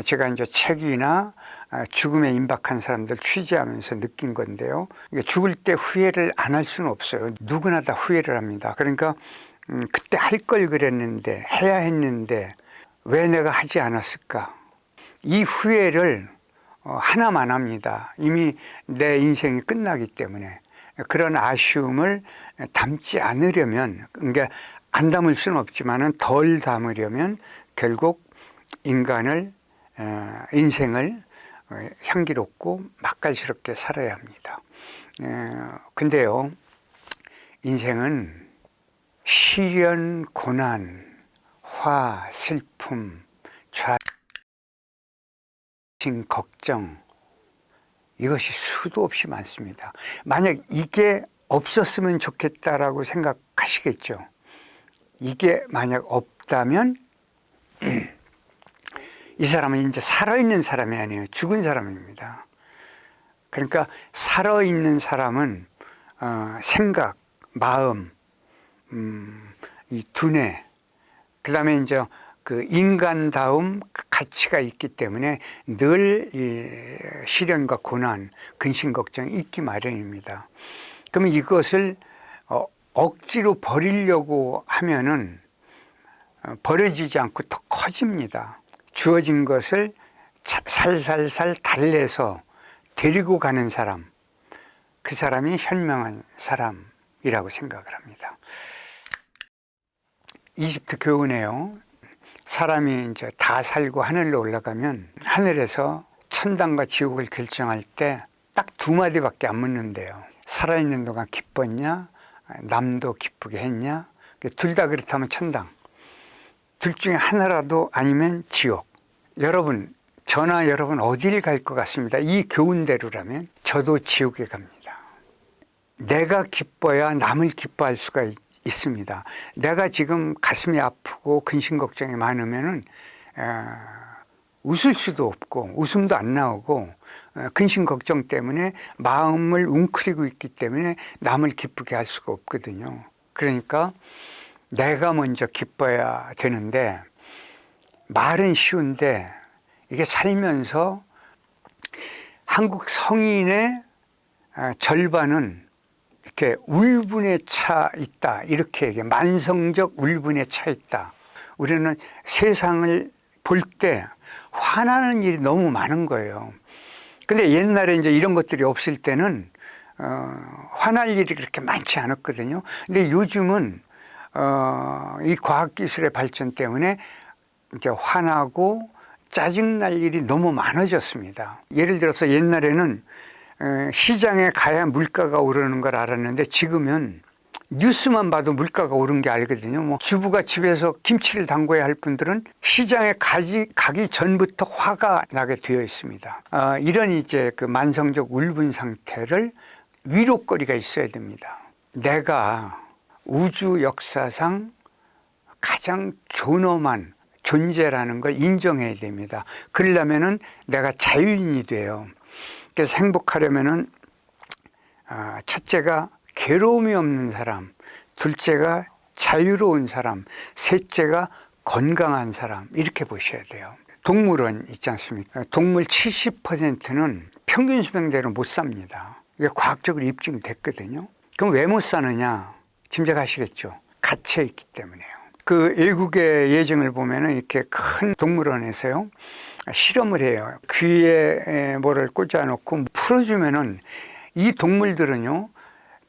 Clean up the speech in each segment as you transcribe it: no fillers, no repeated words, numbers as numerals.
제가 이제 책이나 죽음에 임박한 사람들 취재하면서 느낀 건데요. 죽을 때 후회를 안 할 수는 없어요. 누구나 다 후회를 합니다. 그러니까 그때 할 걸 그랬는데, 해야 했는데 왜 내가 하지 않았을까? 이 후회를 하나만 합니다. 이미 내 인생이 끝나기 때문에. 그런 아쉬움을 담지 않으려면, 그러니까 안 담을 수는 없지만 덜 담으려면 결국 인생을 향기롭고 맛깔스럽게 살아야 합니다. 근데요, 인생은 시련, 고난, 화, 슬픔, 좌신, 걱정, 이것이 수도 없이 많습니다. 만약 이게 없었으면 좋겠다라고 생각하시겠죠. 이게 만약 없다면 이 사람은 이제 살아있는 사람이 아니에요. 죽은 사람입니다. 그러니까 살아있는 사람은 생각, 마음, 이 두뇌, 그 다음에 이제 그 인간다움 가치가 있기 때문에 늘 이 시련과 고난, 근심 걱정이 있기 마련입니다. 그러면 이것을 억지로 버리려고 하면은 버려지지 않고 더 커집니다. 주어진 것을 살살살 달래서 데리고 가는 사람, 그 사람이 현명한 사람이라고 생각을 합니다. 이집트 교훈에요. 사람이 이제 다 살고 하늘로 올라가면 하늘에서 천당과 지옥을 결정할 때 딱 두 마디밖에 안 묻는데요. 살아있는 동안 기뻤냐? 남도 기쁘게 했냐? 둘 다 그렇다면 천당. 둘 중에 하나라도 아니면 지옥. 여러분, 저나 여러분 어디를 갈 것 같습니다. 이 교훈대로라면 저도 지옥에 갑니다. 내가 기뻐야 남을 기뻐할 수가 있습니다. 내가 지금 가슴이 아프고 근심 걱정이 많으면은 웃을 수도 없고 웃음도 안 나오고 근심 걱정 때문에 마음을 웅크리고 있기 때문에 남을 기쁘게 할 수가 없거든요. 그러니까 내가 먼저 기뻐야 되는데, 말은 쉬운데 이게 살면서 한국 성인의 절반은 이렇게 울분에 차 있다, 이렇게 얘기해. 만성적 울분에 차 있다. 우리는 세상을 볼 때 화나는 일이 너무 많은 거예요. 근데 옛날에 이제 이런 것들이 없을 때는 화날 일이 그렇게 많지 않았거든요. 근데 요즘은 이 과학기술의 발전 때문에 이제 화나고 짜증날 일이 너무 많아졌습니다. 예를 들어서 옛날에는 시장에 가야 물가가 오르는 걸 알았는데 지금은 뉴스만 봐도 물가가 오른 게 알거든요. 뭐 주부가 집에서 김치를 담궈야 할 분들은 시장에 가기 전부터 화가 나게 되어 있습니다. 이런 이제 그 만성적 울분 상태를 위로거리가 있어야 됩니다. 내가 우주 역사상 가장 존엄한 존재라는 걸 인정해야 됩니다. 그러려면은 내가 자유인이 돼요. 그래서 행복하려면은 첫째가 괴로움이 없는 사람, 둘째가 자유로운 사람, 셋째가 건강한 사람, 이렇게 보셔야 돼요. 동물원 있지 않습니까? 동물 70%는 평균 수명대로 못 삽니다. 이게 과학적으로 입증이 됐거든요. 그럼 왜 못 사느냐? 짐작하시겠죠? 갇혀 있기 때문에요. 그 외국의 예증을 보면은 이렇게 큰 동물원에서요, 실험을 해요. 귀에 뭐를 꽂아놓고 풀어주면은 이 동물들은요,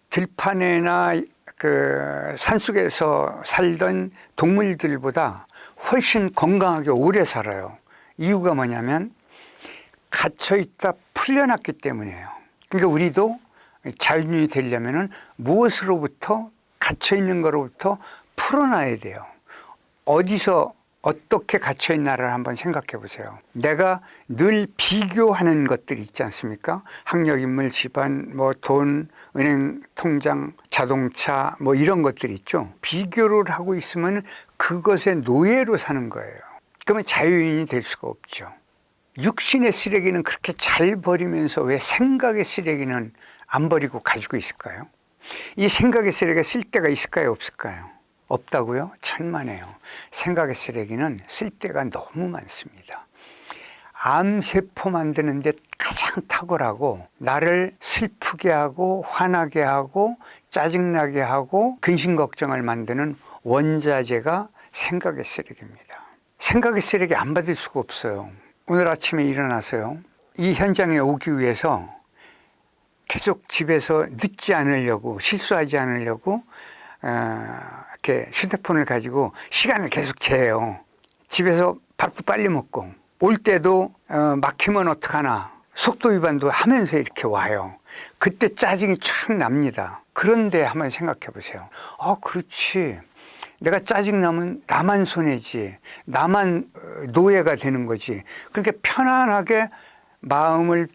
들판에나 그 산속에서 살던 동물들보다 훨씬 건강하게 오래 살아요. 이유가 뭐냐면 갇혀있다 풀려났기 때문이에요. 그러니까 우리도 자유인이 되려면은 무엇으로부터, 갇혀있는 거로부터 풀어놔야 돼요. 어디서 어떻게 갇혀있나를 한번 생각해 보세요. 내가 늘 비교하는 것들이 있지 않습니까? 학력, 인물, 집안, 뭐 돈, 은행, 통장, 자동차, 뭐 이런 것들이 있죠. 비교를 하고 있으면 그것의 노예로 사는 거예요. 그러면 자유인이 될 수가 없죠. 육신의 쓰레기는 그렇게 잘 버리면서 왜 생각의 쓰레기는 안 버리고 가지고 있을까요? 이 생각의 쓰레기가 쓸 데가 있을까요, 없을까요? 없다고요? 천만에요. 생각의 쓰레기는 쓸 데가 너무 많습니다. 암세포 만드는데 가장 탁월하고 나를 슬프게 하고 화나게 하고 짜증나게 하고 근심 걱정을 만드는 원자재가 생각의 쓰레기입니다. 생각의 쓰레기 안 받을 수가 없어요. 오늘 아침에 일어나서요, 이 현장에 오기 위해서 계속 집에서 늦지 않으려고, 실수하지 않으려고 이렇게 휴대폰을 가지고 시간을 계속 재요. 집에서 밥도 빨리 먹고 올 때도 막히면 어떡하나 속도 위반도 하면서 이렇게 와요. 그때 짜증이 촥 납니다. 그런데 한번 생각해 보세요. 그렇지. 내가 짜증나면 나만 손해지, 나만 노예가 되는 거지. 그러니까 편안하게 마음을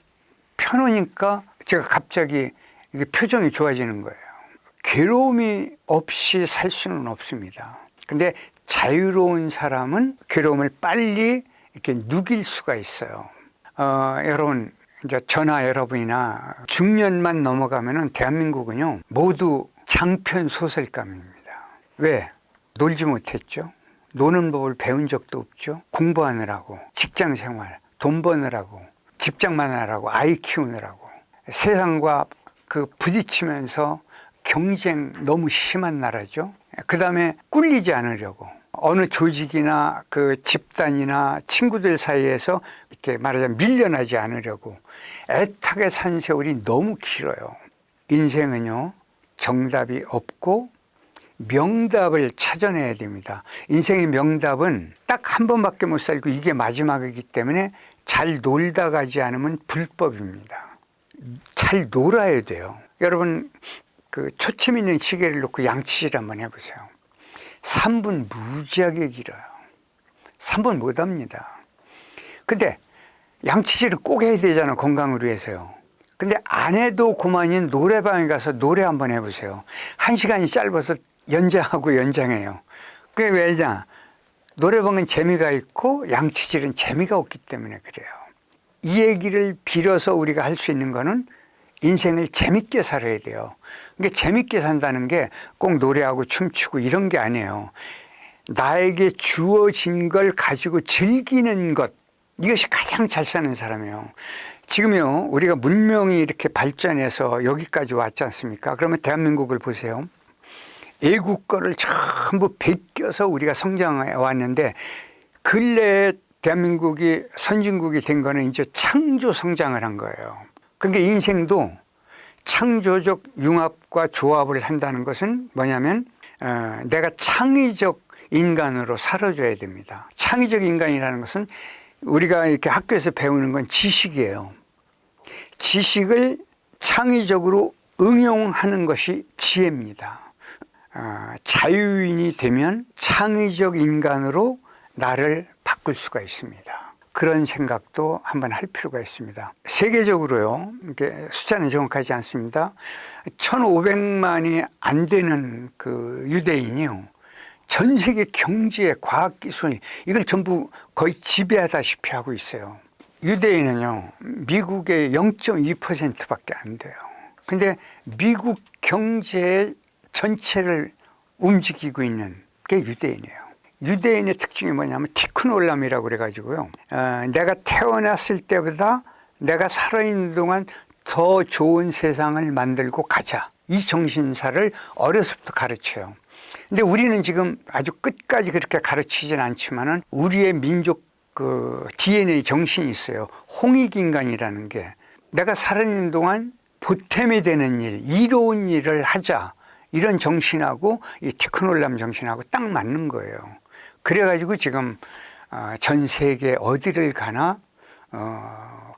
펴놓으니까 제가 갑자기 이게 표정이 좋아지는 거예요. 괴로움이 없이 살 수는 없습니다. 근데 자유로운 사람은 괴로움을 빨리 이렇게 누길 수가 있어요. 여러분, 이제 저나 여러분이나 중년만 넘어가면은 대한민국은요, 모두 장편 소설감입니다. 왜? 놀지 못했죠. 노는 법을 배운 적도 없죠. 공부하느라고, 직장 생활, 돈 버느라고, 집장만 하라고, 아이 키우느라고, 세상과 부딪히면서 경쟁 너무 심한 나라죠. 그 다음에 꿀리지 않으려고 어느 조직이나 집단이나 친구들 사이에서 이렇게 말하자면 밀려나지 않으려고 애타게 산 세월이 너무 길어요. 인생은요, 정답이 없고 명답을 찾아내야 됩니다. 인생의 명답은 딱 한 번밖에 못 살고 이게 마지막이기 때문에 잘 놀다 가지 않으면 불법입니다. 잘 놀아야 돼요. 여러분, 초침 있는 시계를 놓고 양치질 한번 해보세요. 3분 무지하게 길어요. 3분 못 합니다. 근데 양치질을 꼭 해야 되잖아, 건강을 위해서요. 근데 안 해도 그만인 노래방에 가서 노래 한번 해보세요. 1시간이 짧아서 연장하고 연장해요. 그게 왜냐? 노래방은 재미가 있고 양치질은 재미가 없기 때문에 그래요. 이 얘기를 빌어서 우리가 할 수 있는 거는 인생을 재밌게 살아야 돼요. 그러니까 재밌게 산다는 게 꼭 노래하고 춤추고 이런 게 아니에요. 나에게 주어진 걸 가지고 즐기는 것, 이것이 가장 잘 사는 사람이에요. 지금요, 우리가 문명이 이렇게 발전해서 여기까지 왔지 않습니까? 그러면 대한민국을 보세요. 애국 거를 전부 베껴서 우리가 성장해 왔는데 근래에 대한민국이 선진국이 된 거는 이제 창조 성장을 한 거예요. 그러니까 인생도 창조적 융합과 조합을 한다는 것은 뭐냐면 내가 창의적 인간으로 살아줘야 됩니다. 창의적 인간이라는 것은 우리가 이렇게 학교에서 배우는 건 지식이에요. 지식을 창의적으로 응용하는 것이 지혜입니다. 자유인이 되면 창의적 인간으로 나를 바꿀 수가 있습니다. 그런 생각도 한번 할 필요가 있습니다. 세계적으로요, 이게 숫자는 정확하지 않습니다. 1,500만이 안 되는 유대인이요, 전 세계 경제, 과학, 기술 이걸 전부 거의 지배하다시피 하고 있어요. 유대인은요, 미국의 0.2%밖에 안 돼요. 근데 미국 경제의 전체를 움직이고 있는 게 유대인이에요. 유대인의 특징이 뭐냐면 티크놀람이라고 그래가지고요, 내가 태어났을 때보다 내가 살아있는 동안 더 좋은 세상을 만들고 가자, 이 정신사를 어려서부터 가르쳐요. 근데 우리는 지금 아주 끝까지 그렇게 가르치진 않지만은 우리의 민족 DNA 정신이 있어요. 홍익인간이라는 게, 내가 살아있는 동안 보탬이 되는 일, 이로운 일을 하자, 이런 정신하고 이 티크놀람 정신하고 딱 맞는 거예요. 그래가지고 지금 전 세계 어디를 가나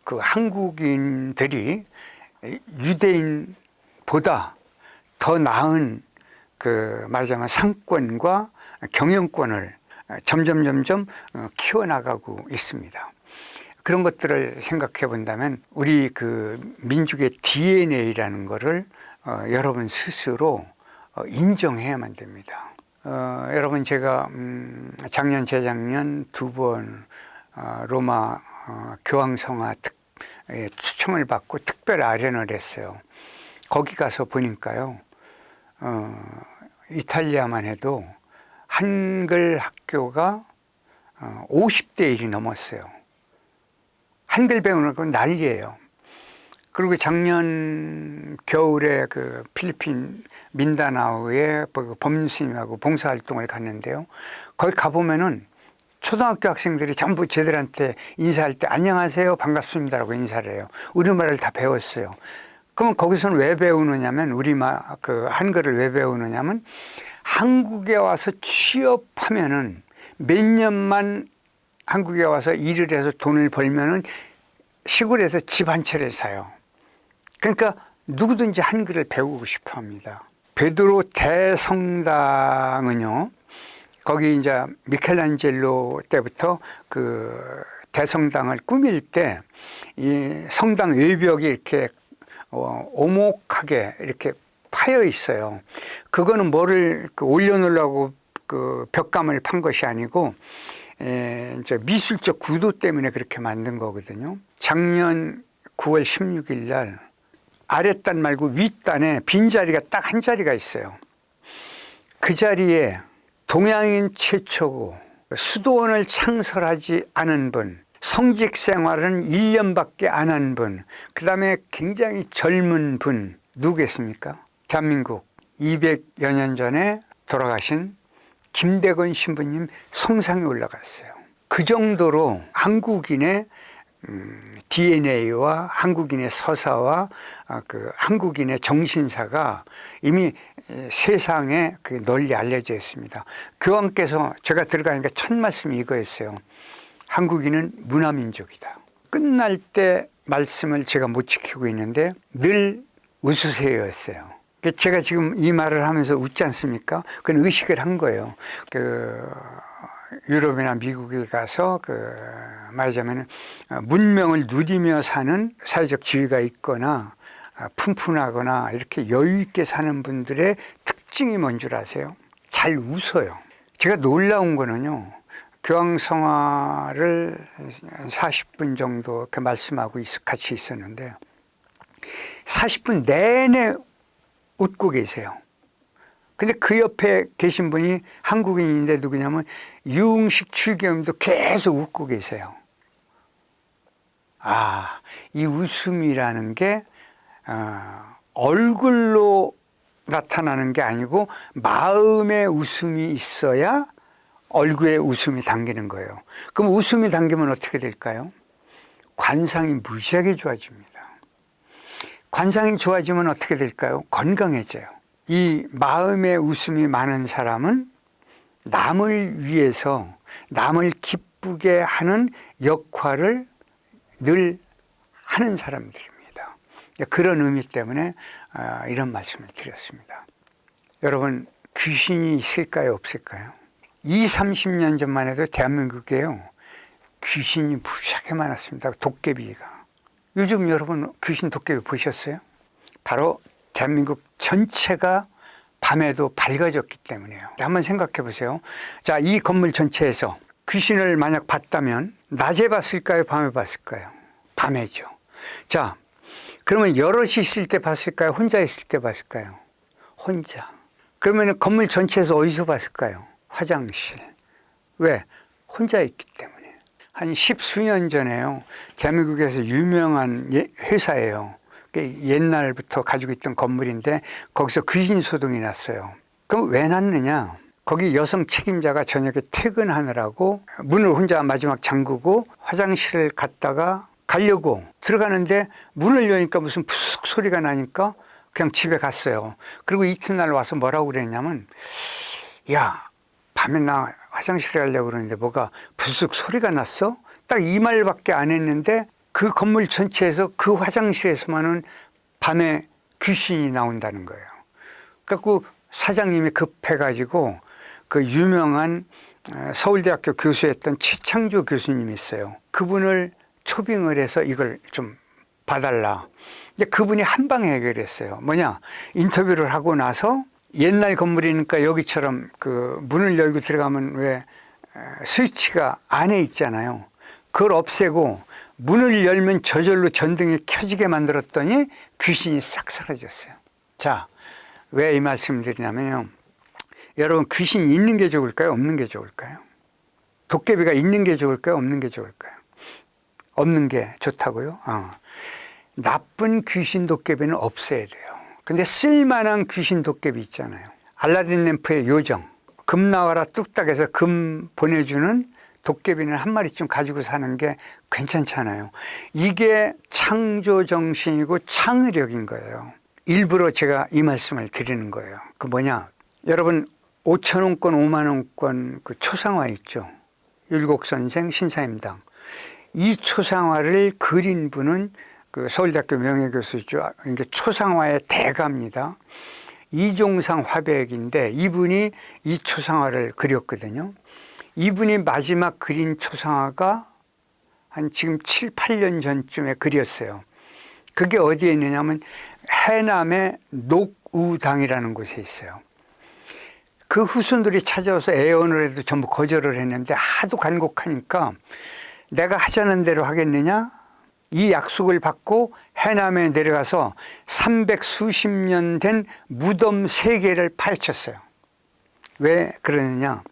한국인들이 유대인보다 더 나은 말하자면 상권과 경영권을 점점 키워나가고 있습니다. 그런 것들을 생각해 본다면 우리 민족의 DNA라는 거를 여러분 스스로 인정해야만 됩니다. 여러분, 제가 작년 재작년 2번 로마 교황성화 추첨을 받고 특별 아련을 했어요. 거기 가서 보니까요, 이탈리아만 해도 한글 학교가 50대 1이 넘었어요. 한글 배우는 건 난리예요. 그리고 작년 겨울에 그 필리핀 민다나오에 법륜스님하고 봉사활동을 갔는데요. 거기 가보면은 초등학교 학생들이 전부 쟤들한테 인사할 때 안녕하세요 반갑습니다라고 인사를 해요. 우리말을 다 배웠어요. 그러면 거기서는 왜 배우느냐면 우리말 그 한글을 왜 배우느냐면 한국에 와서 취업하면은 몇 년만 한국에 와서 일을 해서 돈을 벌면은 시골에서 집 한 채를 사요. 그러니까 누구든지 한글을 배우고 싶어 합니다. 베드로 대성당은요, 거기 이제 미켈란젤로 때부터 그 대성당을 꾸밀 때 이 성당 외벽이 이렇게 오목하게 이렇게 파여 있어요. 그거는 뭐를 올려놓으려고 그 벽감을 판 것이 아니고 이제 미술적 구도 때문에 그렇게 만든 거거든요. 작년 9월 16일 날 아랫단 말고 윗단에 빈자리가 딱 한 자리가 있어요. 그 자리에 동양인 최초고 수도원을 창설하지 않은 분, 성직 생활은 1년밖에 안 한 분, 그 다음에 굉장히 젊은 분 누구겠습니까? 대한민국 200여 년 전에 돌아가신 김대건 신부님 성상에 올라갔어요. 그 정도로 한국인의 DNA와 한국인의 서사와 그 한국인의 정신사가 이미 세상에 널리 알려져 있습니다. 교황께서 제가 들어가니까 첫 말씀이 이거였어요. 한국인은 문화민족이다. 끝날 때 말씀을 제가 못 지키고 있는데 늘 웃으세요였어요. 제가 지금 이 말을 하면서 웃지 않습니까? 그건 의식을 한 거예요. 유럽이나 미국에 가서 말하자면 문명을 누리며 사는 사회적 지위가 있거나 푼푼하거나 이렇게 여유 있게 사는 분들의 특징이 뭔 줄 아세요? 잘 웃어요. 제가 놀라운 거는요, 교황성화를 40분 정도 이렇게 말씀하고 같이 있었는데 40분 내내 웃고 계세요. 근데 그 옆에 계신 분이 한국인인데 누구냐면 유흥식 추기경도 계속 웃고 계세요. 아, 이 웃음이라는 게 얼굴로 나타나는 게 아니고 마음에 웃음이 있어야 얼굴에 웃음이 담기는 거예요. 그럼 웃음이 담기면 어떻게 될까요? 관상이 무지하게 좋아집니다. 관상이 좋아지면 어떻게 될까요? 건강해져요. 이 마음에 웃음이 많은 사람은 남을 위해서 남을 기쁘게 하는 역할을 늘 하는 사람들입니다. 그런 의미 때문에 이런 말씀을 드렸습니다. 여러분, 귀신이 있을까요, 없을까요? 20, 30년 전만 해도 대한민국에요, 귀신이 무지하게 많았습니다. 도깨비가. 요즘 여러분 귀신 도깨비 보셨어요? 바로 대한민국 전체가 밤에도 밝아졌기 때문이에요. 한번 생각해 보세요. 자, 이 건물 전체에서 귀신을 만약 봤다면 낮에 봤을까요? 밤에 봤을까요? 밤에죠. 자, 그러면 여럿이 있을 때 봤을까요? 혼자 있을 때 봤을까요? 혼자. 그러면 건물 전체에서 어디서 봤을까요? 화장실. 왜? 혼자 있기 때문에. 한 10수년 전에요, 대한민국에서 유명한 회사예요. 옛날부터 가지고 있던 건물인데 거기서 귀신 소동이 났어요. 그럼 왜 났느냐? 거기 여성 책임자가 저녁에 퇴근하느라고 문을 혼자 마지막 잠그고 화장실을 갔다가 가려고 들어가는데 문을 여니까 무슨 푸슥 소리가 나니까 그냥 집에 갔어요. 그리고 이튿날 와서 뭐라고 그랬냐면, 야, 밤에 나 화장실에 가려고 그러는데 뭐가 부스럭 소리가 났어? 딱 이 말밖에 안 했는데 그 건물 전체에서 그 화장실에서만은 밤에 귀신이 나온다는 거예요. 그래갖고 사장님이 급해가지고 그 유명한 서울대학교 교수였던 최창조 교수님이 있어요. 그분을 초빙을 해서 이걸 좀 봐달라. 근데 그분이 한 방에 해결했어요. 뭐냐? 인터뷰를 하고 나서 옛날 건물이니까 여기처럼 그 문을 열고 들어가면 왜 스위치가 안에 있잖아요. 그걸 없애고 문을 열면 저절로 전등이 켜지게 만들었더니 귀신이 싹 사라졌어요. 자, 왜 이 말씀을 드리냐면요, 여러분, 귀신이 있는 게 좋을까요? 없는 게 좋을까요? 도깨비가 있는 게 좋을까요? 없는 게 좋을까요? 없는 게 좋다고요? 나쁜 귀신 도깨비는 없애야 돼요. 근데 쓸만한 귀신 도깨비 있잖아요. 알라딘 램프의 요정, 금 나와라 뚝딱해서 금 보내주는 도깨비는 한 마리쯤 가지고 사는 게 괜찮잖아요. 이게 창조 정신이고 창의력인 거예요. 일부러 제가 이 말씀을 드리는 거예요. 그 뭐냐, 여러분 5,000원권 50,000원권 그 초상화 있죠. 율곡선생 신사임당. 이 초상화를 그린 분은 그 서울대학교 명예교수죠. 이게 초상화의 대가입니다. 이종상 화백인데 이분이 이 초상화를 그렸거든요. 이분이 마지막 그린 초상화가 한 지금 7, 8년 전쯤에 그렸어요. 그게 어디에 있느냐면 해남의 녹우당이라는 곳에 있어요. 그 후손들이 찾아와서 애원을 해도 전부 거절을 했는데 하도 간곡하니까 내가 하자는 대로 하겠느냐? 이 약속을 받고 해남에 내려가서 300수십 년 된 무덤 3개를 파헤쳤어요. 왜 그러느냐?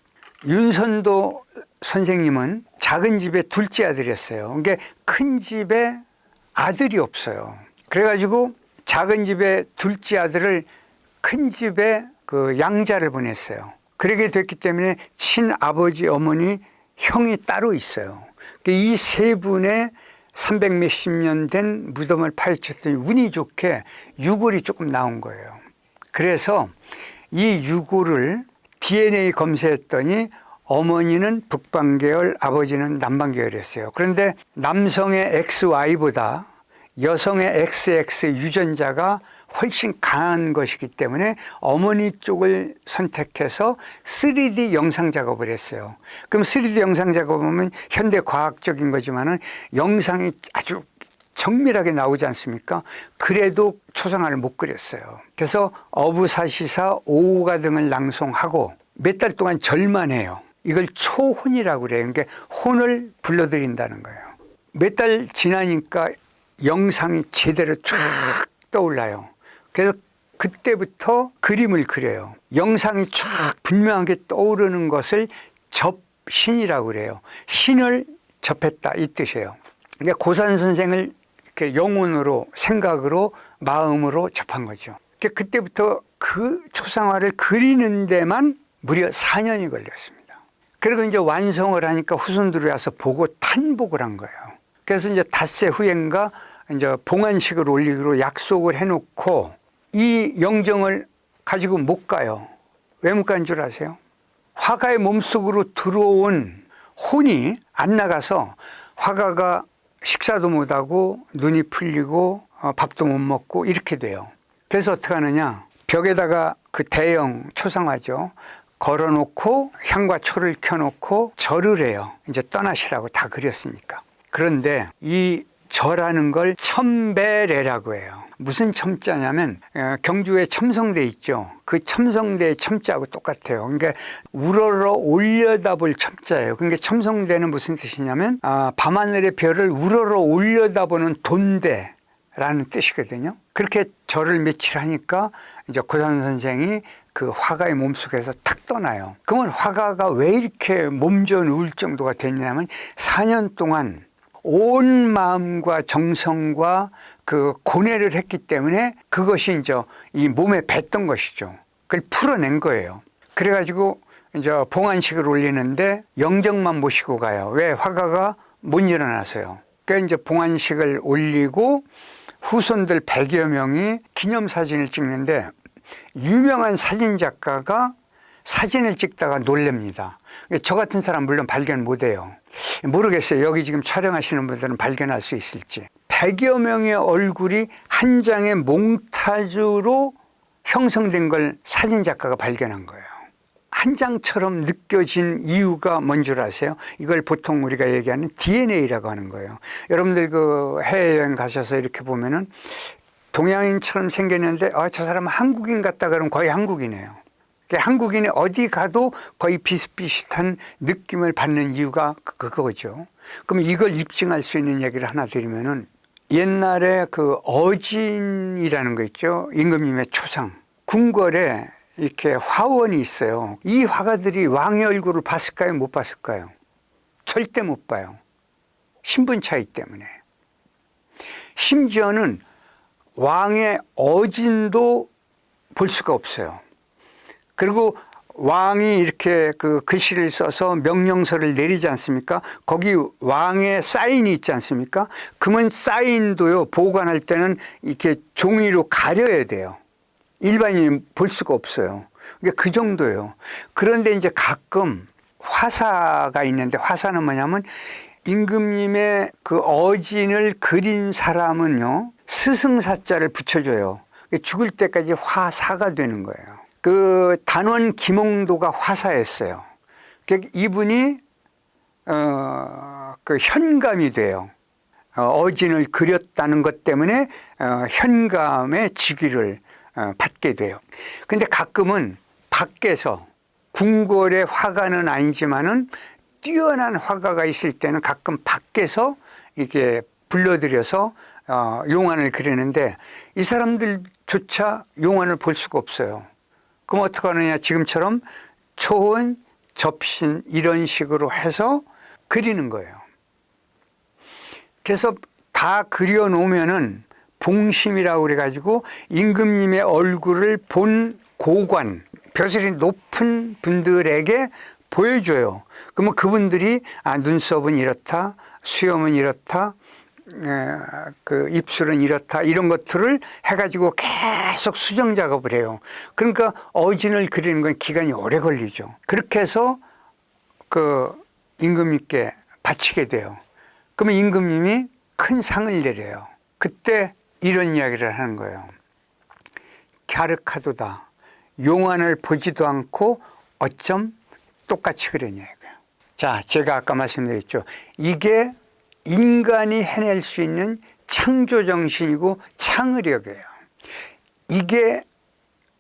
윤선도 선생님은 작은 집의 둘째 아들이었어요. 그러니까 큰 집에 아들이 없어요. 그래가지고 작은 집의 둘째 아들을 큰 집에 그 양자를 보냈어요. 그러게 됐기 때문에 친아버지, 어머니, 형이 따로 있어요. 이 세 분의 300 몇십 년 된 무덤을 파헤쳤더니 운이 좋게 유골이 조금 나온 거예요. 그래서 이 유골을 DNA 검사했더니 어머니는 북방계열, 아버지는 남방계열이었어요. 그런데 남성의 XY보다 여성의 XX 유전자가 훨씬 강한 것이기 때문에 어머니 쪽을 선택해서 3D 영상 작업을 했어요. 그럼 3D 영상 작업하면 현대 과학적인 거지만은 영상이 아주 정밀하게 나오지 않습니까? 그래도 초상화를 못 그렸어요. 그래서 어부사시사 5가 등을 낭송하고 몇 달 동안 절만 해요. 이걸 초혼이라고 그래요. 그러니까 혼을 불러들인다는 거예요. 몇 달 지나니까 영상이 제대로 쫙 떠올라요. 그래서 그때부터 그림을 그려요. 영상이 쫙 분명하게 떠오르는 것을 접신이라고 그래요. 신을 접했다 이 뜻이에요. 그러니까 고산 선생을 이렇게 영혼으로, 생각으로, 마음으로 접한 거죠. 그러니까 그때부터 그 초상화를 그리는 데만 무려 4년이 걸렸습니다. 그리고 이제 완성을 하니까 후손들이 와서 보고 탄복을 한 거예요. 그래서 이제 닷새 후엔가 이제 봉안식을 올리기로 약속을 해놓고 이 영정을 가지고 못 가요. 왜 못 가는 줄 아세요? 화가의 몸속으로 들어온 혼이 안 나가서 화가가 식사도 못하고 눈이 풀리고 밥도 못 먹고 이렇게 돼요. 그래서 어떻게 하느냐, 벽에다가 그 대형 초상화죠, 걸어놓고 향과 초를 켜놓고 절을 해요. 이제 떠나시라고 다 그렸으니까. 그런데 이 절하는 걸 첨배례라고 해요. 무슨 첨자냐면 경주에 첨성대 있죠. 그 첨성대의 첨자하고 똑같아요. 그러니까 우러러 올려다볼 첨자예요. 그러니까 첨성대는 무슨 뜻이냐면 밤하늘의 별을 우러러 올려다보는 돈대라는 뜻이거든요. 그렇게 절을 며칠 하니까 이제 고산 선생이 그 화가의 몸속에서 탁 떠나요. 그러면 화가가 왜 이렇게 몸져 누울 정도가 됐냐면 4년 동안 온 마음과 정성과 그 고뇌를 했기 때문에 그것이 이제 이 몸에 뱄던 것이죠. 그걸 풀어낸 거예요. 그래가지고 이제 봉안식을 올리는데 영정만 모시고 가요. 왜? 화가가 못 일어나서요. 그러니까 이제 봉안식을 올리고 후손들 100여 명이 기념사진을 찍는데 유명한 사진작가가 사진을 찍다가 놀랍니다. 저 같은 사람 물론 발견 못해요. 모르겠어요. 여기 지금 촬영하시는 분들은 발견할 수 있을지. 100여 명의 얼굴이 한 장의 몽타주로 형성된 걸 사진작가가 발견한 거예요. 한 장처럼 느껴진 이유가 뭔 줄 아세요? 이걸 보통 우리가 얘기하는 DNA라고 하는 거예요. 여러분들 그 해외여행 가셔서 이렇게 보면은 동양인처럼 생겼는데 저 사람은 한국인 같다 그러면 거의 한국이네요. 한국인이 어디 가도 거의 비슷비슷한 느낌을 받는 이유가 그거죠. 그럼 이걸 입증할 수 있는 얘기를 하나 드리면은 옛날에 그 어진이라는 거 있죠. 임금님의 초상. 궁궐에 이렇게 화원이 있어요. 이 화가들이 왕의 얼굴을 봤을까요? 못 봤을까요? 절대 못 봐요. 신분 차이 때문에. 심지어는 왕의 어진도 볼 수가 없어요. 그리고 왕이 이렇게 그 글씨를 써서 명령서를 내리지 않습니까? 거기 왕의 사인이 있지 않습니까? 그러면 사인도요, 보관할 때는 이렇게 종이로 가려야 돼요. 일반인이 볼 수가 없어요. 그러니까 그 정도예요. 그런데 이제 가끔 화사가 있는데, 화사는 뭐냐면 임금님의 그 어진을 그린 사람은요, 스승사자를 붙여줘요. 죽을 때까지 화사가 되는 거예요. 그 단원 김홍도가 화사였어요. 이분이 그 현감이 돼요. 어진을 그렸다는 것 때문에 현감의 직위를 받게 돼요. 근데 가끔은 밖에서 궁궐의 화가는 아니지만은 뛰어난 화가가 있을 때는 가끔 밖에서 이렇게 불러들여서 용안을 그리는데, 이 사람들조차 용안을 볼 수가 없어요. 그럼 어떻게 하느냐, 지금처럼 초원, 접신 이런 식으로 해서 그리는 거예요. 그래서 다 그려놓으면은 봉심이라고 그래가지고 임금님의 얼굴을 본 고관, 벼슬이 높은 분들에게 보여줘요. 그러면 그분들이 눈썹은 이렇다, 수염은 이렇다, 그 입술은 이렇다, 이런 것들을 해가지고 계속 수정 작업을 해요. 그러니까 어진을 그리는 건 기간이 오래 걸리죠. 그렇게 해서 그 임금님께 바치게 돼요. 그러면 임금님이 큰 상을 내려요. 그때 이런 이야기를 하는 거예요. 갸륵하도다. 용안을 보지도 않고 어쩜 똑같이 그러냐 이거예요. 자, 제가 아까 말씀드렸죠. 이게 인간이 해낼 수 있는 창조정신이고 창의력이에요. 이게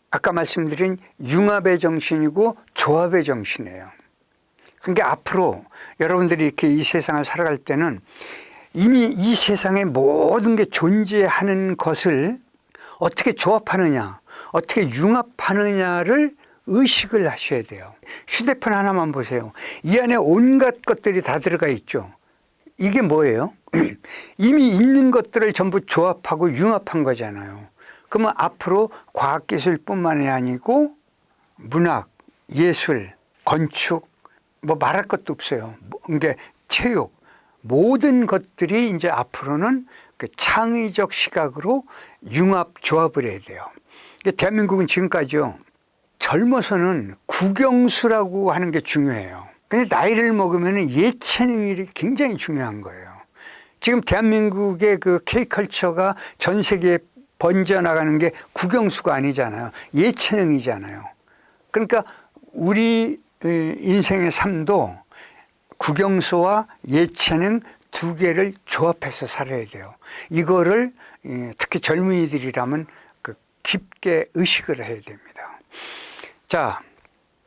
아까 말씀드린 융합의 정신이고 조합의 정신이에요. 그러니까 앞으로 여러분들이 이렇게 이 세상을 살아갈 때는 이미 이 세상에 모든 게 존재하는 것을 어떻게 조합하느냐, 어떻게 융합하느냐를 의식을 하셔야 돼요. 휴대폰 하나만 보세요. 이 안에 온갖 것들이 다 들어가 있죠. 이게 뭐예요? 이미 있는 것들을 전부 조합하고 융합한 거잖아요. 그러면 앞으로 과학기술뿐만이 아니고 문학, 예술, 건축, 뭐 말할 것도 없어요. 그러니까 체육, 모든 것들이 이제 앞으로는 그 창의적 시각으로 융합, 조합을 해야 돼요. 대한민국은 지금까지요, 젊어서는 국영수라고 하는 게 중요해요. 근데 나이를 먹으면 예체능이 굉장히 중요한 거예요. 지금 대한민국의 그 K컬처가 전 세계에 번져나가는 게 국영수가 아니잖아요. 예체능이잖아요. 그러니까 우리 인생의 삶도 국영수와 예체능 두 개를 조합해서 살아야 돼요. 이거를 특히 젊은이들이라면 깊게 의식을 해야 됩니다. 자,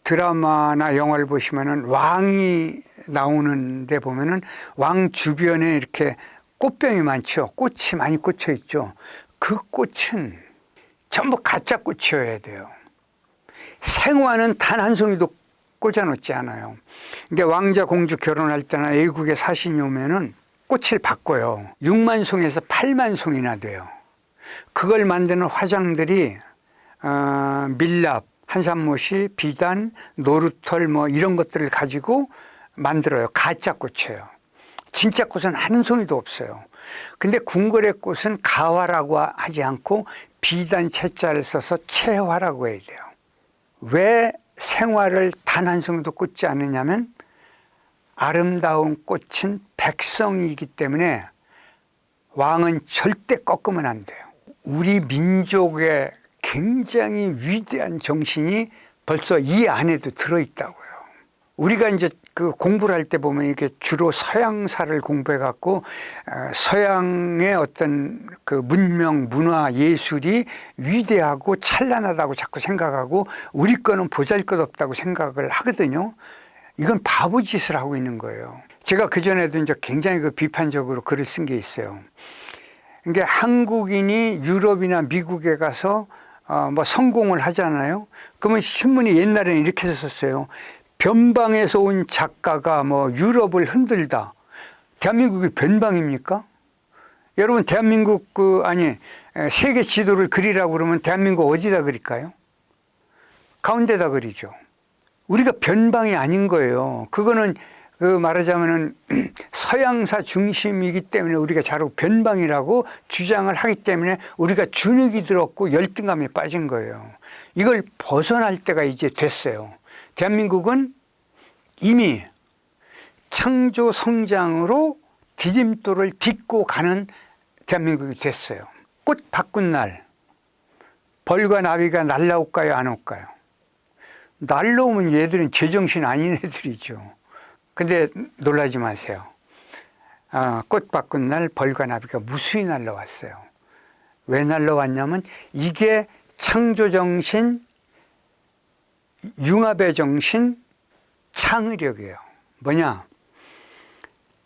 드라마나 영화를 보시면은 왕이 나오는데 보면은 왕 주변에 이렇게 꽃병이 많죠. 꽃이 많이 꽂혀 있죠. 그 꽃은 전부 가짜 꽃이어야 돼요. 생화는 단 한 송이도 꽂아놓지 않아요. 그러니까 왕자 공주 결혼할 때나 외국에 사신이 오면은 꽃을 바꿔요. 6만 송에서 8만 송이나 돼요. 그걸 만드는 화장들이 밀랍, 한산모시, 비단, 노루털 뭐 이런 것들을 가지고 만들어요. 가짜 꽃이에요. 진짜 꽃은 한 송이도 없어요. 근데 궁궐의 꽃은 가화라고 하지 않고 비단 채자를 써서 채화라고 해야 돼요. 왜 생화를 단 한 송이도 꽂지 않느냐면 아름다운 꽃은 백성이기 때문에 왕은 절대 꺾으면 안 돼요. 우리 민족의 굉장히 위대한 정신이 벌써 이 안에도 들어있다고요. 우리가 이제 그 공부를 할 때 보면 이게 주로 서양사를 공부해 갖고 서양의 어떤 그 문명, 문화, 예술이 위대하고 찬란하다고 자꾸 생각하고 우리 거는 보잘것없다고 생각을 하거든요. 이건 바보짓을 하고 있는 거예요. 제가 그전에도 이제 굉장히 그 비판적으로 글을 쓴 게 있어요. 그러니까 한국인이 유럽이나 미국에 가서 뭐 성공을 하잖아요. 그러면 신문이 옛날에는 이렇게 썼어요. 변방에서 온 작가가 뭐 유럽을 흔들다. 대한민국이 변방입니까? 여러분 대한민국 세계 지도를 그리라고 그러면 대한민국 어디다 그릴까요? 가운데다 그리죠. 우리가 변방이 아닌 거예요. 그거는 말하자면은 서양사 중심이기 때문에 우리가 자꾸 변방이라고 주장을 하기 때문에 우리가 주눅이 들었고 열등감에 빠진 거예요. 이걸 벗어날 때가 이제 됐어요. 대한민국은 이미 창조 성장으로 디딤돌을 딛고 가는 대한민국이 됐어요. 꽃 바꾼 날 벌과 나비가 날라올까요, 안 올까요? 날라오면 얘들은 제정신 아닌 애들이죠. 근데 놀라지 마세요. 꽃 바꾼 날 벌과 나비가 무수히 날라왔어요. 왜 날라왔냐면 이게 창조정신, 융합의 정신, 창의력이에요. 뭐냐?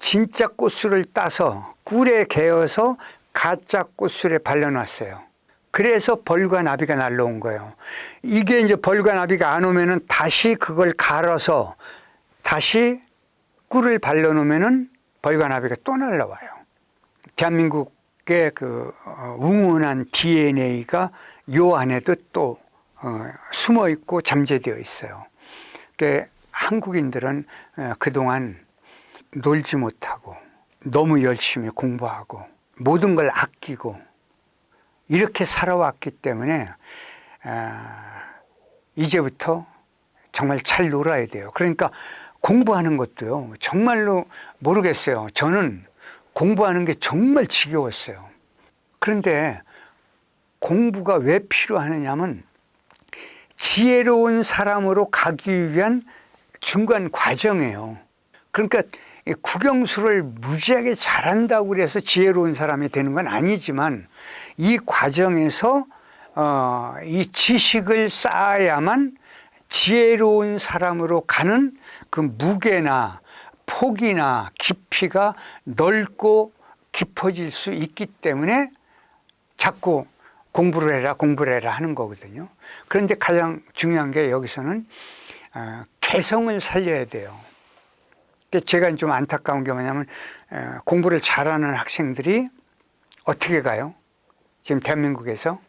진짜 꽃술을 따서 꿀에 개어서 가짜 꽃술에 발라놨어요. 그래서 벌과 나비가 날라온 거예요. 이게 이제 벌과 나비가 안 오면은 다시 그걸 갈아서 다시 꿀을 발라놓으면은 벌과 나비가 또 날라와요. 대한민국의 웅운한 DNA가 요 안에도 또 숨어 있고 잠재되어 있어요. 그러니까 한국인들은 그동안 놀지 못하고 너무 열심히 공부하고 모든 걸 아끼고 이렇게 살아왔기 때문에 이제부터 정말 잘 놀아야 돼요. 그러니까 공부하는 것도요, 정말로 모르겠어요. 저는 공부하는 게 정말 지겨웠어요. 그런데 공부가 왜 필요하느냐면 지혜로운 사람으로 가기 위한 중간 과정이에요. 그러니까 국영수를 무지하게 잘한다고 해서 지혜로운 사람이 되는 건 아니지만 이 과정에서 이 지식을 쌓아야만 지혜로운 사람으로 가는 그 무게나 폭이나 깊이가 넓고 깊어질 수 있기 때문에 자꾸 공부를 해라 하는 거거든요. 그런데 가장 중요한 게 여기서는 개성을 살려야 돼요. 근데 제가 좀 안타까운 게 뭐냐면 공부를 잘하는 학생들이 어떻게 가요? 지금 대한민국에서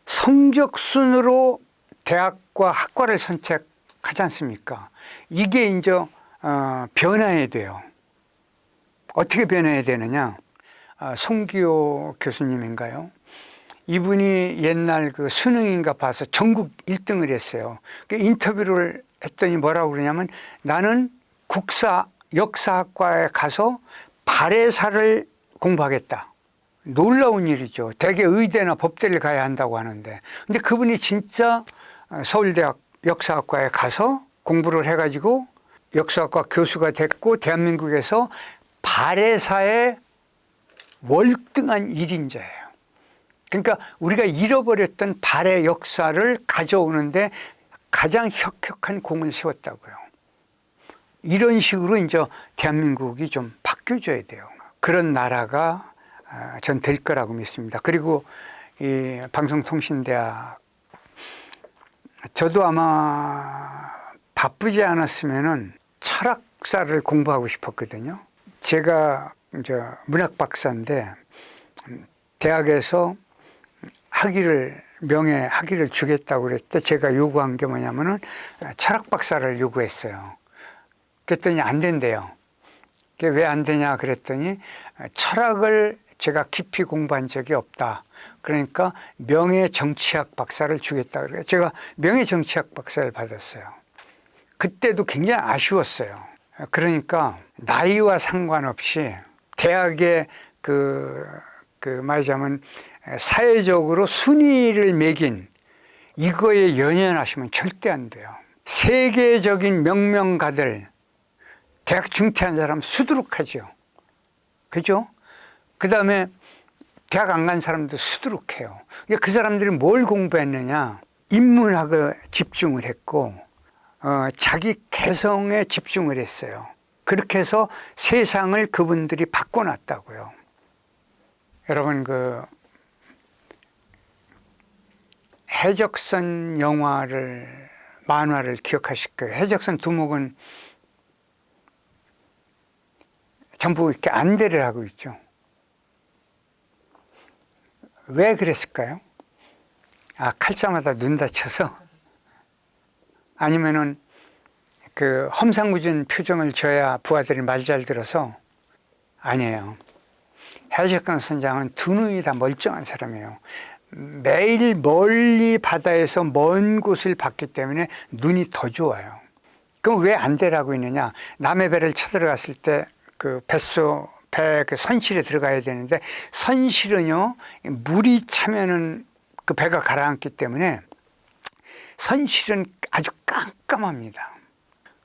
성적 순으로 대학과 학과를 선택하지 않습니까? 이게 이제 변화해야 돼요. 어떻게 변해야 되느냐? 송기호 교수님인가요? 이분이 옛날 그 수능인가 봐서 전국 1등을 했어요. 인터뷰를 했더니 뭐라고 그러냐면 나는 국사 역사학과에 가서 발해사를 공부하겠다. 놀라운 일이죠. 대개 의대나 법대를 가야 한다고 하는데. 근데 그분이 진짜 서울대학 역사학과에 가서 공부를 해가지고 역사학과 교수가 됐고 대한민국에서 발해사의 월등한 일인자예요. 그러니까 우리가 잃어버렸던 발해 역사를 가져오는데 가장 혁혁한 공을 세웠다고요. 이런 식으로 이제 대한민국이 좀 바뀌어져야 돼요. 그런 나라가 전 될 거라고 믿습니다. 그리고 이 방송통신대학 저도 아마 바쁘지 않았으면은 철학사를 공부하고 싶었거든요. 제가 이제 문학 박사인데 대학에서 명예 학위를 주겠다고 그랬을 때 제가 요구한 게 뭐냐면은 철학 박사를 요구했어요. 그랬더니 안 된대요. 그게 왜 안 되냐 그랬더니 철학을 제가 깊이 공부한 적이 없다. 그러니까 명예 정치학 박사를 주겠다 그래요. 제가 명예 정치학 박사를 받았어요. 그때도 굉장히 아쉬웠어요. 그러니까 나이와 상관없이 대학의 말하자면 사회적으로 순위를 매긴 이거에 연연하시면 절대 안 돼요. 세계적인 명명가들 대학 중퇴한 사람 수두룩하죠. 그죠? 그 다음에 대학 안 간 사람도 수두룩해요. 그 사람들이 뭘 공부했느냐? 인문학에 집중을 했고 자기 개성에 집중을 했어요. 그렇게 해서 세상을 그분들이 바꿔놨다고요. 여러분 해적선 만화를 기억하실 거예요. 해적선 두목은 전부 이렇게 안대를 하고 있죠. 왜 그랬을까요? 칼싸마다 눈 다쳐서? 아니면은 그 험상궂은 표정을 줘야 부하들이 말 잘 들어서? 아니에요. 해적강 선장은 두 눈이 다 멀쩡한 사람이에요. 매일 멀리 바다에서 먼 곳을 봤기 때문에 눈이 더 좋아요. 그럼 왜 안대라고 있느냐? 남의 배를 쳐들어갔을 때 그 배 그 선실에 들어가야 되는데, 선실은요 물이 차면은 그 배가 가라앉기 때문에 선실은 아주 깜깜합니다.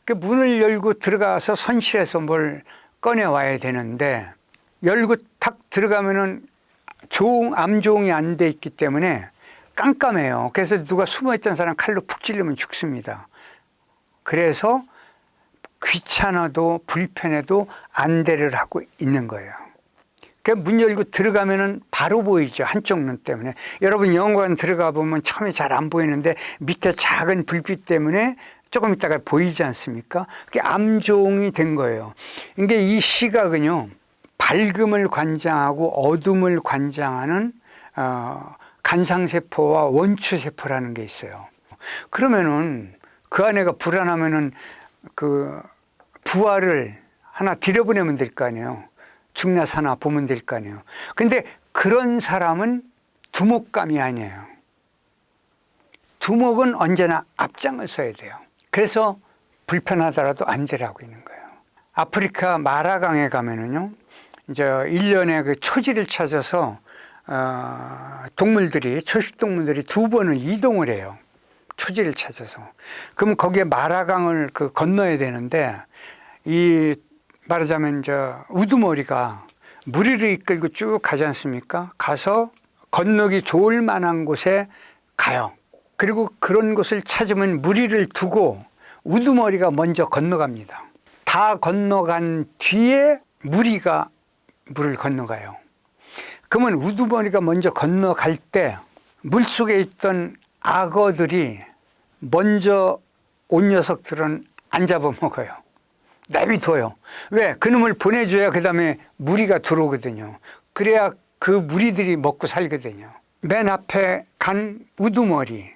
그 문을 열고 들어가서 선실에서 뭘 꺼내 와야 되는데, 열고 탁 들어가면은 암종이 안 돼 있기 때문에 깜깜해요. 그래서 누가 숨어있던 사람 칼로 푹 찌르면 죽습니다. 그래서 귀찮아도 불편해도 안대를 하고 있는 거예요. 그 문 열고 들어가면은 바로 보이죠. 한쪽 눈 때문에. 여러분 영화관 들어가 보면 처음에 잘 안 보이는데 밑에 작은 불빛 때문에 조금 있다가 보이지 않습니까? 그게 암종이 된 거예요. 그러니까 이 시각은요, 밝음을 관장하고 어둠을 관장하는 간상세포와 원추세포라는 게 있어요. 그러면은 그 안에가 불안하면은 그 부하를 하나 들여보내면 될 거 아니에요. 죽나 사나 보면 될 거 아니에요. 근데 그런 사람은 두목감이 아니에요. 두목은 언제나 앞장을 서야 돼요. 그래서 불편하더라도 안대라고 있는 거예요. 아프리카 마라강에 가면은요, 이제 1년에 그 초지를 찾아서 초식동물들이 두 번을 이동을 해요. 초지를 찾아서. 그러면 거기에 마라강을 건너야 되는데, 말하자면 우두머리가 무리를 이끌고 쭉 가지 않습니까? 가서 건너기 좋을 만한 곳에 가요. 그리고 그런 곳을 찾으면 무리를 두고 우두머리가 먼저 건너갑니다. 다 건너간 뒤에 무리가 물을 건너가요. 그러면 우두머리가 먼저 건너갈 때 물속에 있던 악어들이 먼저 온 녀석들은 안 잡아먹어요. 내비둬요. 왜? 그놈을 보내줘야 그 다음에 무리가 들어오거든요. 그래야 그 무리들이 먹고 살거든요. 맨 앞에 간 우두머리,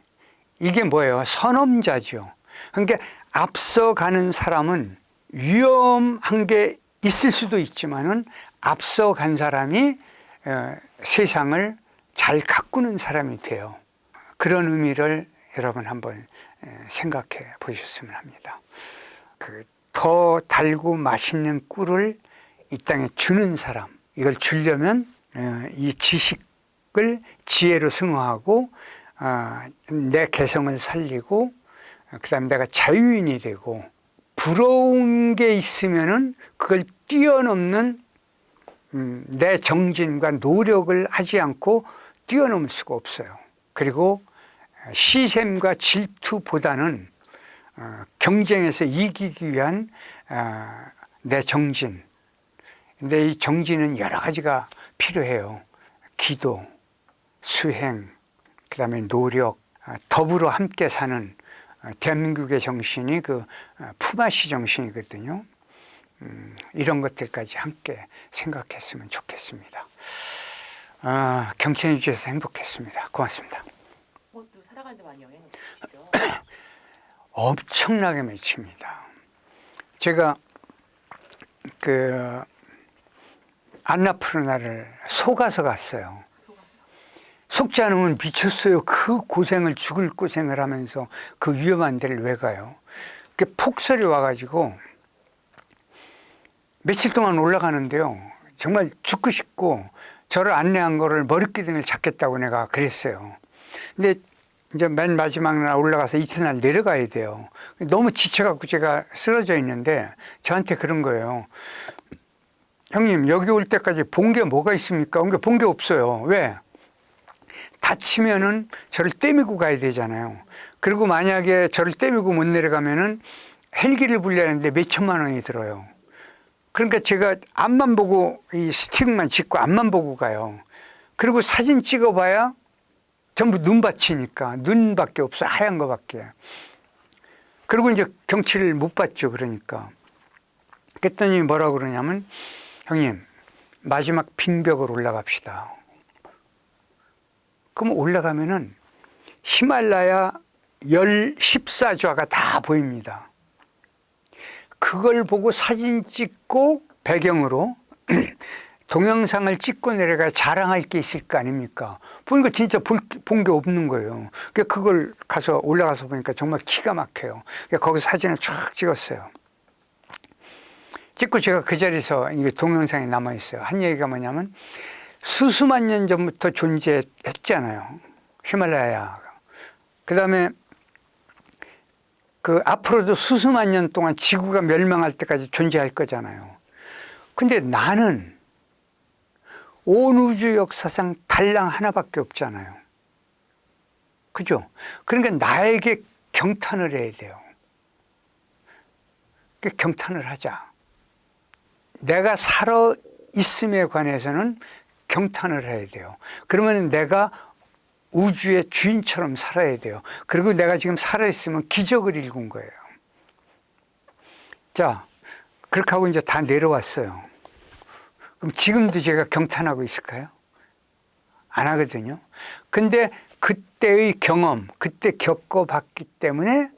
이게 뭐예요? 선험자죠. 그러니까 앞서 가는 사람은 위험한 게 있을 수도 있지만은 앞서 간 사람이 세상을 잘 가꾸는 사람이 돼요. 그런 의미를 여러분 한번 생각해 보셨으면 합니다. 더 달고 맛있는 꿀을 이 땅에 주는 사람, 이걸 주려면 이 지식을 지혜로 승화하고 내 개성을 살리고 그 다음에 내가 자유인이 되고 부러운 게 있으면은 그걸 뛰어넘는 내 정진과 노력을 하지 않고 뛰어넘을 수가 없어요. 그리고 시샘과 질투보다는 경쟁에서 이기기 위한 내 정진. 근데 이 정진은 여러 가지가 필요해요. 기도, 수행, 그 다음에 노력, 더불어 함께 사는 대한민국의 정신이 그 품앗이 정신이거든요. 이런 것들까지 함께 생각했으면 좋겠습니다. 경청해 주셔서 행복했습니다. 고맙습니다. 또 살아가는데 많이 영향을 미치죠? 엄청나게 미칩니다. 제가 안나푸르나를 속아서 갔어요. 속지 않으면 미쳤어요. 그 고생을, 죽을 고생을 하면서 그 위험한 데를 왜 가요? 폭설이 와가지고 며칠 동안 올라가는데요, 정말 죽고 싶고 저를 안내한 거를 머리끼둥을 잡겠다고 내가 그랬어요. 근데 이제 맨 마지막 날 올라가서 이튿날 내려가야 돼요. 너무 지쳐갖고 제가 쓰러져 있는데 저한테 그런 거예요. 형님, 여기 올 때까지 본 게 뭐가 있습니까? 본 게 없어요. 왜? 다치면은 저를 떼미고 가야 되잖아요. 그리고 만약에 저를 떼미고 못 내려가면은 헬기를 불려야 하는데 몇 천만 원이 들어요. 그러니까 제가 앞만 보고 이 스틱만 짚고 앞만 보고 가요. 그리고 사진 찍어봐야 전부 눈밭이니까 눈밖에 없어. 하얀 거밖에. 그리고 이제 경치를 못 봤죠. 그러니까 그랬더니 뭐라고 그러냐면 형님, 마지막 빙벽을 올라갑시다. 그럼 올라가면은 히말라야 14좌가 다 보입니다. 그걸 보고 사진 찍고 배경으로 동영상을 찍고 내려가 자랑할 게 있을 거 아닙니까? 보니까 진짜 본 게 없는 거예요. 그걸 가서 올라가서 보니까 정말 기가 막혀요. 거기서 사진을 쫙 찍었어요. 찍고 제가 그 자리에서 이게 동영상이 남아있어요. 한 얘기가 뭐냐면 수수만 년 전부터 존재했잖아요. 히말라야가. 그 다음에 앞으로도 수수만 년 동안 지구가 멸망할 때까지 존재할 거잖아요. 근데 나는 온 우주 역사상 달랑 하나밖에 없잖아요. 그죠? 그러니까 나에게 경탄을 해야 돼요. 경탄을 하자. 내가 살아 있음에 관해서는 경탄을 해야 돼요. 그러면 내가 우주의 주인처럼 살아야 돼요. 그리고 내가 지금 살아있으면 기적을 일군 거예요. 자, 그렇게 하고 이제 다 내려왔어요. 그럼 지금도 제가 경탄하고 있을까요? 안 하거든요. 근데 그때의 경험, 그때 겪어봤기 때문에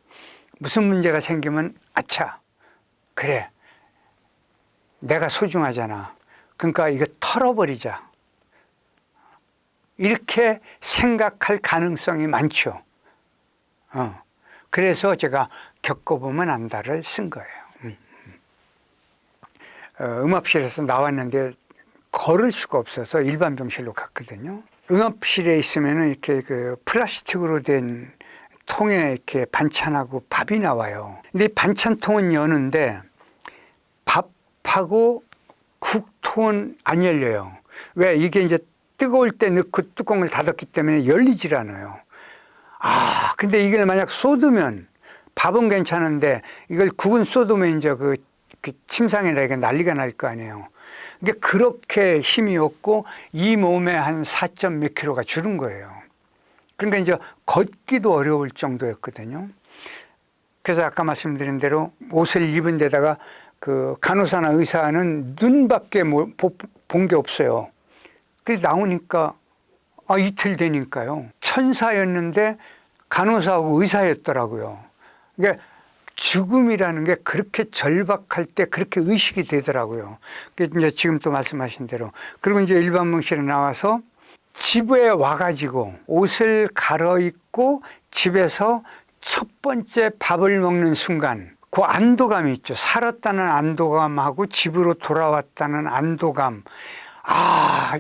무슨 문제가 생기면 아차, 그래, 내가 소중하잖아. 그러니까 이거 털어버리자. 이렇게 생각할 가능성이 많죠. 그래서 제가 겪어보면 안다를 쓴 거예요. 응압실에서 나왔는데 걸을 수가 없어서 일반 병실로 갔거든요. 응압실에 있으면 이렇게 플라스틱으로 된 통에 이렇게 반찬하고 밥이 나와요. 근데 이 반찬통은 여는데 밥하고 국통은 안 열려요. 왜? 이게 이제 뜨거울 때 넣고 뚜껑을 닫았기 때문에 열리질 않아요. 근데 이걸 만약 쏟으면 밥은 괜찮은데 이걸 국은 쏟으면 이제 그 침상이나 이게 난리가 날 거 아니에요. 그러니까 그렇게 힘이 없고 이 몸에 한 4점 몇 킬로가 줄은 거예요. 그러니까 이제 걷기도 어려울 정도였거든요. 그래서 아까 말씀드린 대로 옷을 입은 데다가 그 간호사나 의사는 눈밖에 본 게 없어요. 그래서 나오니까 이틀 되니까요. 천사였는데 간호사하고 의사였더라고요. 그러니까 죽음이라는 게 그렇게 절박할 때 그렇게 의식이 되더라고요. 이제 지금 또 말씀하신 대로. 그리고 이제 일반 병실에 나와서 집에 와가지고 옷을 갈아입고 집에서 첫 번째 밥을 먹는 순간 그 안도감이 있죠. 살았다는 안도감하고 집으로 돌아왔다는 안도감.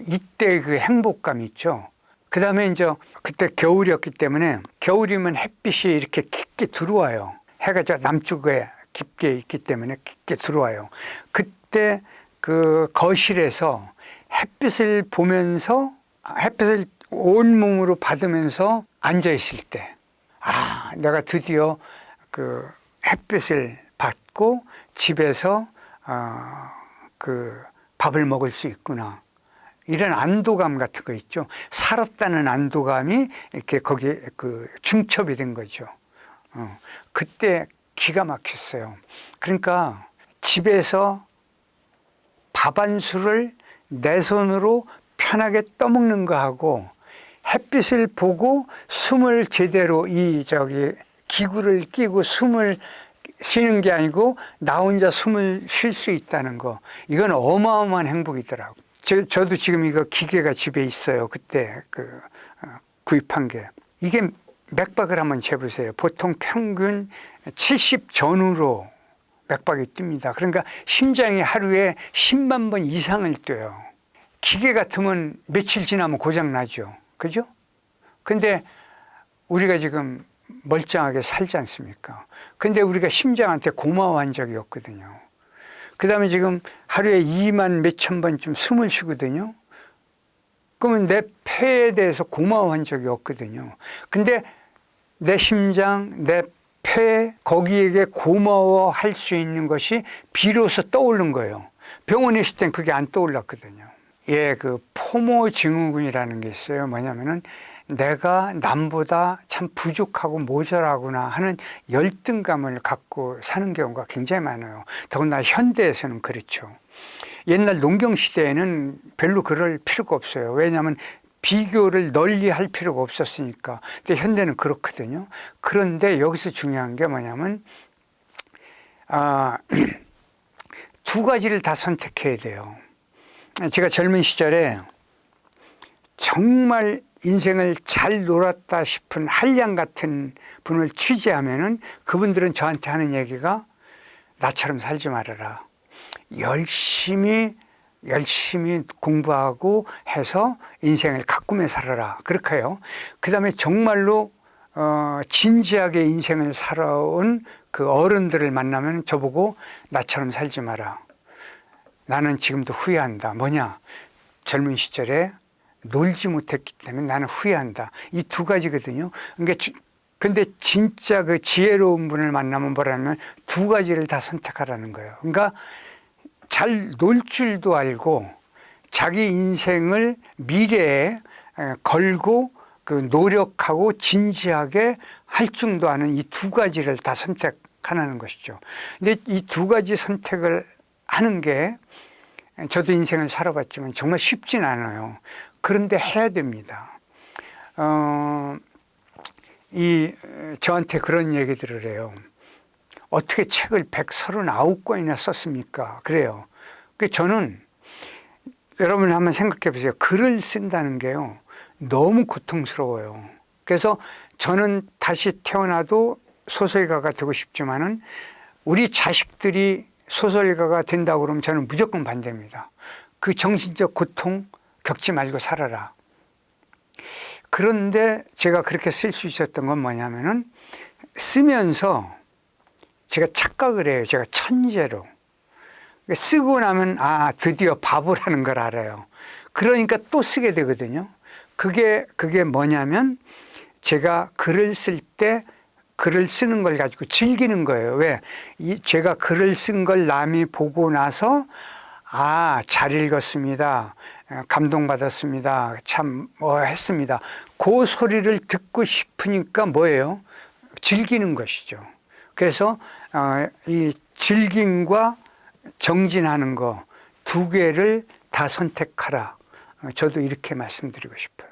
이때 그 행복감이 있죠. 그 다음에 이제 그때 겨울이었기 때문에 겨울이면 햇빛이 이렇게 깊게 들어와요. 해가 저 남쪽에 깊게 있기 때문에 깊게 들어와요. 그때 그 거실에서 햇빛을 보면서 햇빛을 온몸으로 받으면서 앉아 있을 때, 내가 드디어 그 햇빛을 받고 집에서 그 밥을 먹을 수 있구나. 이런 안도감 같은 거 있죠. 살았다는 안도감이 이렇게 거기에 중첩이 된 거죠. 그때 기가 막혔어요. 그러니까 집에서 밥 한 술을 내 손으로 편하게 떠먹는 거하고 햇빛을 보고 숨을 제대로 기구를 끼고 숨을 쉬는 게 아니고 나 혼자 숨을 쉴 수 있다는 거, 이건 어마어마한 행복이더라고요. 저도 지금 이거 기계가 집에 있어요. 그때 구입한 게. 이게 맥박을 한번 재보세요. 보통 평균 70 전후로 맥박이 뜹니다. 그러니까 심장이 하루에 10만 번 이상을 뛰어요. 기계 같으면 며칠 지나면 고장 나죠. 그죠? 근데 우리가 지금 멀쩡하게 살지 않습니까? 근데 우리가 심장한테 고마워한 적이 없거든요. 그 다음에 지금 하루에 2만 몇천 번쯤 숨을 쉬거든요. 그러면 내 폐에 대해서 고마워한 적이 없거든요. 근데 내 심장, 내 폐, 거기에게 고마워할 수 있는 것이 비로소 떠오른 거예요. 병원에 있을 땐 그게 안 떠올랐거든요. 포모 증후군이라는 게 있어요. 뭐냐면은 내가 남보다 참 부족하고 모자라구나 하는 열등감을 갖고 사는 경우가 굉장히 많아요. 더군다나 현대에서는 그렇죠. 옛날 농경 시대에는 별로 그럴 필요가 없어요. 왜냐하면 비교를 널리 할 필요가 없었으니까. 근데 현대는 그렇거든요. 그런데 여기서 중요한 게 뭐냐면 두 가지를 다 선택해야 돼요. 제가 젊은 시절에 정말 인생을 잘 놀았다 싶은 한량 같은 분을 취재하면은 그분들은 저한테 하는 얘기가 나처럼 살지 말아라. 열심히 공부하고 해서 인생을 가꾸며 살아라. 그렇게 해요. 그 다음에 정말로 진지하게 인생을 살아온 그 어른들을 만나면 저보고 나처럼 살지 마라. 나는 지금도 후회한다. 뭐냐? 젊은 시절에 놀지 못했기 때문에 나는 후회한다. 이 두 가지거든요. 근데 진짜 그 지혜로운 분을 만나면 뭐라면 두 가지를 다 선택하라는 거예요. 그러니까 잘 놀 줄도 알고 자기 인생을 미래에 걸고 그 노력하고 진지하게 할 줄도 아는 이 두 가지를 다 선택하는 것이죠. 근데 이 두 가지 선택을 하는 게 저도 인생을 살아봤지만 정말 쉽진 않아요. 그런데 해야 됩니다. 저한테 그런 얘기들을 해요. 어떻게 책을 139권이나 썼습니까? 그래요. 저는 여러분 한번 생각해 보세요. 글을 쓴다는 게요. 너무 고통스러워요. 그래서 저는 다시 태어나도 소설가가 되고 싶지만은 우리 자식들이 소설가가 된다고 그러면 저는 무조건 반대입니다. 그 정신적 고통 겪지 말고 살아라. 그런데 제가 그렇게 쓸 수 있었던 건 뭐냐면은 쓰면서 제가 착각을 해요. 제가 천재로. 쓰고 나면 드디어 바보라는 걸 알아요. 그러니까 또 쓰게 되거든요. 그게 뭐냐면 제가 글을 쓸 때 글을 쓰는 걸 가지고 즐기는 거예요. 왜? 제가 글을 쓴 걸 남이 보고 나서 잘 읽었습니다. 감동받았습니다. 참 했습니다. 그 소리를 듣고 싶으니까 뭐예요? 즐기는 것이죠. 그래서 이 즐김과 정진하는 거 두 개를 다 선택하라. 저도 이렇게 말씀드리고 싶어요.